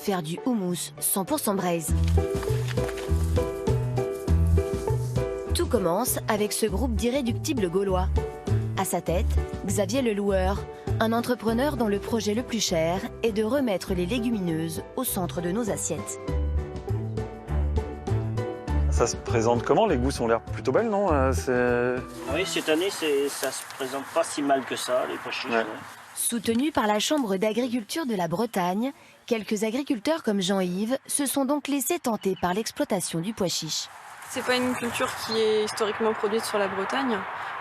faire du houmous 100% braise. Tout commence avec ce groupe d'irréductibles gaulois. À sa tête, Xavier Le Loueur, un entrepreneur dont le projet le plus cher est de remettre les légumineuses au centre de nos assiettes. Ça se présente comment? Les gousses ont l'air plutôt belles, non? Oui, cette année, ça se présente pas si mal que ça, les pois chiches. Ouais. Soutenus par la Chambre d'agriculture de la Bretagne, quelques agriculteurs comme Jean-Yves se sont donc laissés tenter par l'exploitation du pois chiche. C'est pas une culture qui est historiquement produite sur la Bretagne.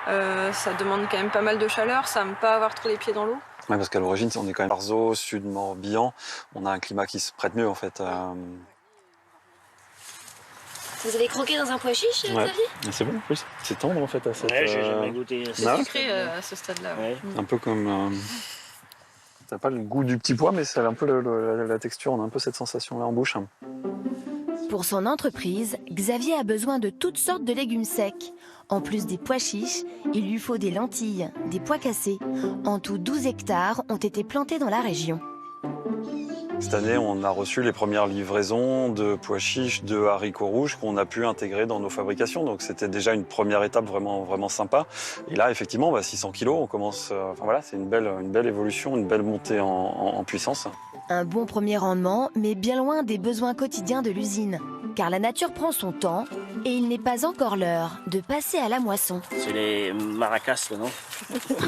Ça demande quand même pas mal de chaleur, ça n'aime pas avoir trop les pieds dans l'eau. Ouais, parce qu'à l'origine, on est quand même Arzeau, sud Morbihan. On a un climat qui se prête mieux, en fait. Vous avez croqué dans un pois chiche, Xavier? C'est bon, en plus. C'est tendre, en fait. À cette, Ouais, j'ai jamais goûté. C'est Ah ouais. sucré à ce stade-là. Ouais. Un peu comme... T'as pas le goût du petit pois, mais c'est un peu la texture. On a un peu cette sensation-là en bouche. Pour son entreprise, Xavier a besoin de toutes sortes de légumes secs. En plus des pois chiches, il lui faut des lentilles, des pois cassés. En tout, 12 hectares ont été plantés dans la région. Cette année, on a reçu les premières livraisons de pois chiches, de haricots rouges qu'on a pu intégrer dans nos fabrications. Donc c'était déjà une première étape vraiment sympa. Et là, effectivement, 600 kilos, on commence. Enfin voilà, c'est une belle évolution, une belle montée en puissance. Un bon premier rendement, mais bien loin des besoins quotidiens de l'usine. Car la nature prend son temps et il n'est pas encore l'heure de passer à la moisson. C'est les maracas, là, non?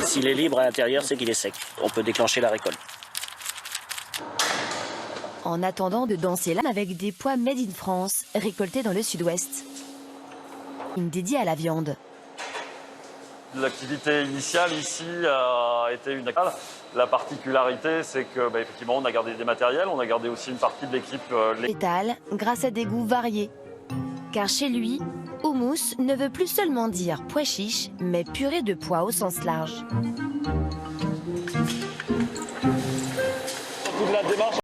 S'il est libre à l'intérieur, c'est qu'il est sec. On peut déclencher la récolte. En attendant de danser l'âme avec des pois made in France, récoltés dans le sud-ouest. Une dédiée à la viande. L'activité initiale ici a été une... La particularité, c'est que effectivement, on a gardé des matériels, on a gardé aussi une partie de l'équipe. Étal, grâce à des goûts variés. Car chez lui, houmous ne veut plus seulement dire pois chiche, mais purée de pois au sens large.